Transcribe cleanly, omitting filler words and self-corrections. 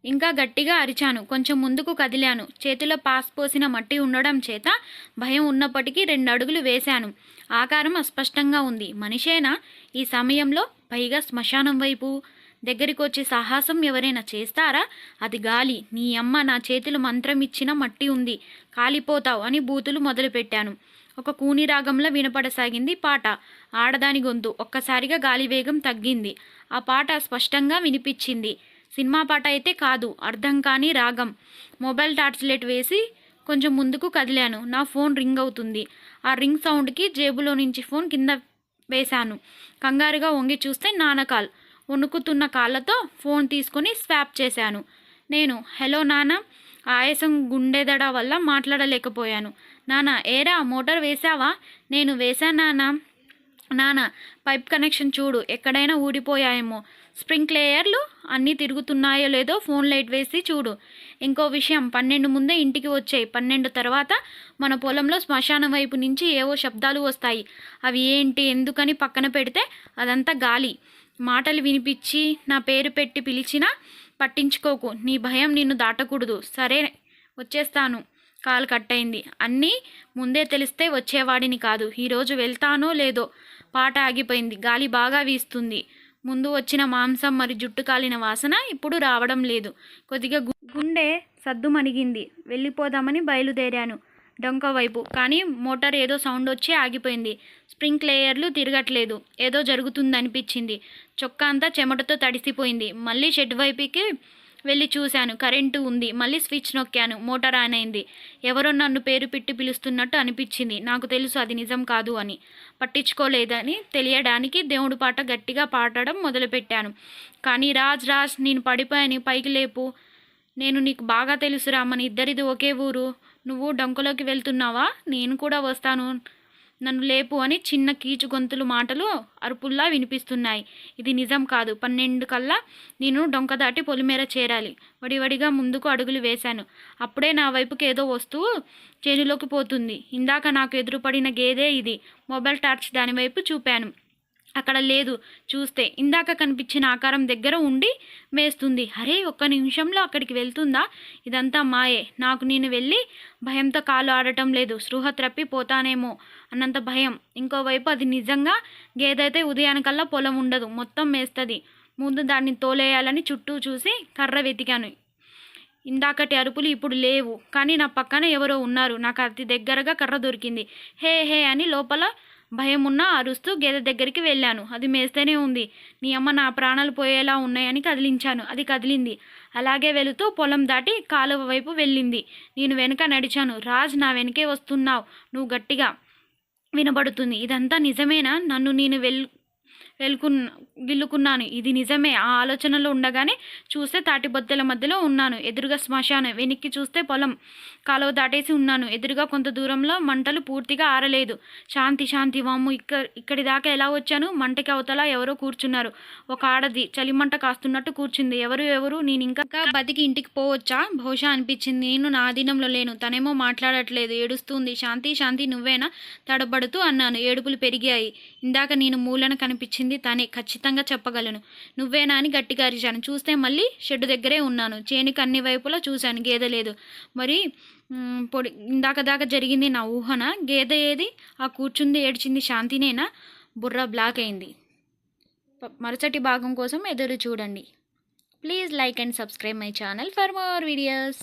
ఇంకా గట్టిగా అరిచాను. కొంచెం ముందుకు కదిలాను. చేతిలో పాస్ పోసిన మట్టి ఉండడం చేత భయం ఉన్నప్పటికీ 2 అడుగులు వేశాను. ఆకారం అస్పష్టంగా ఉంది. మనిషేనా ఈ సమయంలో? పైగా శ్మశానం వైపు. దగ్గరికొచ్చి సాహసం ఎవరైనా చేస్తారా? అది గాలి. నీ అమ్మ నా చేతులు మంత్రం ఇచ్చిన మట్టి ఉంది. కాలిపోతావు అని బూతులు మొదలుపెట్టాను. ఒక కూని రాగంలో వినపడసాగింది పాట. ఆడదాని గొంతు. ఒక్కసారిగా గాలి వేగం తగ్గింది. ఆ పాట స్పష్టంగా వినిపించింది. సినిమా పాట అయితే కాదు. అర్థం కాని రాగం. మొబైల్ టార్చ్ లైట్ వేసి కొంచెం ముందుకు కదిలాను. నా ఫోన్ రింగ్ అవుతుంది. ఆ రింగ్ సౌండ్కి జేబులో నుంచి ఫోన్ కింద వేశాను. కంగారుగా వంగి చూస్తే నాన్న కాల్. వణుకుతున్న కాళ్ళతో ఫోన్ తీసుకుని స్వాప్ చేశాను. నేను హలో నాన్న. ఆయాసం గుండెదడ వల్ల మాట్లాడలేకపోయాను. నాన్న ఏరా మోటార్ వేశావా? నేను వేశాను నాన్న. నాన్న పైప్ కనెక్షన్ చూడు, ఎక్కడైనా ఊడిపోయాయేమో. స్ప్రింక్లేయర్లు అన్నీ తిరుగుతున్నాయో లేదో ఫోన్ లైట్ వేసి చూడు. ఇంకో విషయం, 12 ముందే ఇంటికి వచ్చాయి. 12 తర్వాత మన పొలంలో శ్మశానం వైపు నుంచి ఏవో శబ్దాలు వస్తాయి. అవి ఏంటి ఎందుకని పక్కన పెడితే అదంతా గాలి. మాటలు వినిపించి నా పేరు పెట్టి పిలిచినా పట్టించుకోకు. నీ భయం నిన్ను దాటకూడదు. సరే వచ్చేస్తాను. కాల్ కట్ అయింది. అన్నీ ముందే తెలిస్తే వచ్చేవాడిని కాదు. ఈరోజు వెళ్తానో లేదో. పాట ఆగిపోయింది. గాలి బాగా వీస్తుంది. ముందు వచ్చిన మాంసం మరి జుట్టు కాలిన వాసన ఇప్పుడు రావడం లేదు. కొద్దిగా గుండె సద్దు మణిగింది. వెళ్ళిపోదామని బయలుదేరాను డొంక వైపు. కానీ మోటార్ ఏదో సౌండ్ వచ్చి ఆగిపోయింది. స్ప్రింక్లేయర్లు తిరగట్లేదు. ఏదో జరుగుతుందనిపించింది. చొక్కా అంతా చెమటతో తడిసిపోయింది. మళ్ళీ షెడ్ వైపుకి వెళ్ళి చూశాను. కరెంటు ఉంది. మళ్ళీ స్విచ్ నొక్కాను. మోటార్ ఆన్ అయింది. ఎవరో నన్ను పేరు పెట్టి పిలుస్తున్నట్టు అనిపించింది. నాకు తెలుసు అది నిజం కాదు అని. పట్టించుకోలేదని తెలియడానికి దేవుడి పాట గట్టిగా పాడడం మొదలుపెట్టాను. కానీ రాజ్ రాజ్ నేను పడిపోయాను, పైకి లేపు. నేను నీకు బాగా తెలుసురా, మన ఇద్దరిది ఒకే ఊరు. నువ్వు డొంకలోకి వెళ్తున్నావా? నేను కూడా వస్తాను, నన్ను లేపు అని చిన్న కీచు గొంతులు మాటలు అరుపుల్లా వినిపిస్తున్నాయి. ఇది నిజం కాదు. 12 కల్లా నేను డొంక దాటి పొలిమేర చేరాలి. వడివడిగా ముందుకు అడుగులు వేశాను. అప్పుడే నా వైపుకి ఏదో వస్తువు చేనులోకి పోతుంది. ఇందాక నాకు ఎదురుపడిన గేదే ఇది. మొబైల్ టార్చ్ దానివైపు చూపాను. అక్కడ లేదు. చూస్తే ఇందాక కనిపించిన ఆకారం దగ్గర ఉండి మేస్తుంది. అరే, ఒక్క నిమిషంలో అక్కడికి వెళ్తుందా? ఇదంతా మాయే. నాకు నేను వెళ్ళి భయంతో కాలు ఆడటం లేదు. స్పృహ త్రప్పి పోతానేమో అన్నంత భయం. ఇంకోవైపు అది నిజంగా గేదైతే ఉదయానికల్లా పొలం ఉండదు, మొత్తం మేస్తుంది. ముందు దాన్ని తోలేయాలని చుట్టూ చూసి కర్ర వెతికాను. ఇందాకటి అరుపులు ఇప్పుడు లేవు. కానీ నా పక్కన ఎవరో ఉన్నారు. నాకు అతి దగ్గరగా కర్ర దొరికింది. హే హే అని లోపల భయమున్నా అరుస్తూ గేదె దగ్గరికి వెళ్ళాను. అది మేస్తేనే ఉంది. నీ అమ్మ నా ప్రాణాలు పోయేలా ఉన్నాయని కదిలించాను. అది కదిలింది. అలాగే వెళుతూ పొలం దాటి కాలువ వైపు వెళ్ళింది. నేను వెనుక నడిచాను. రాజ్, నా వెనకే వస్తున్నావు నువ్వు గట్టిగా వినబడుతుంది. ఇదంతా నిజమేనా? నన్ను నేను గిల్లుకున్నాను. ఇది నిజమే. ఆ ఆలోచనలో ఉండగానే చూస్తే తాటిబొత్తెల మధ్యలో ఉన్నాను. ఎదురుగా శ్మశానం. వెనక్కి చూస్తే పొలం. కాలువ దాటేసి ఉన్నాను. ఎదురుగా కొంత దూరంలో మంటలు పూర్తిగా ఆరలేదు. శాంతి శాంతి. వామ్ము, ఇక్కడి దాకా ఎలా వచ్చాను? మంటకి అవతల ఎవరో కూర్చున్నారు. ఒక ఆడది చలిమంట కాస్తున్నట్టు కూర్చుంది. ఎవరు? నేను ఇంకా బతికి ఇంటికి పోవచ్చా బహుశా అనిపించింది. నేను నా అధీనంలో లేను. తనేమో మాట్లాడట్లేదు, ఏడుస్తుంది. శాంతి శాంతి నువ్వేనా? తడబడుతూ అన్నాను. ఏడుపులు పెరిగాయి. ఇందాక నేను మూలన కనిపించింది తనే. ఖచ్చితంగా చెప్పగలను. నువ్వేనా అని గట్టిగా అరిచాను. చూస్తే మళ్ళీ షెడ్డు దగ్గరే ఉన్నాను. చేనుకి అన్ని వైపులా చూశాను. గేదె లేదు. మరి ఇందాక దాకా జరిగింది నా ఊహన? గేదె ఏది? ఆ కూర్చుంది ఏడ్చింది శాంతినేనా? బుర్ర బ్లాక్ అయింది. మరుసటి భాగం కోసం ఎదురు చూడండి. Please like and subscribe my channel for more videos.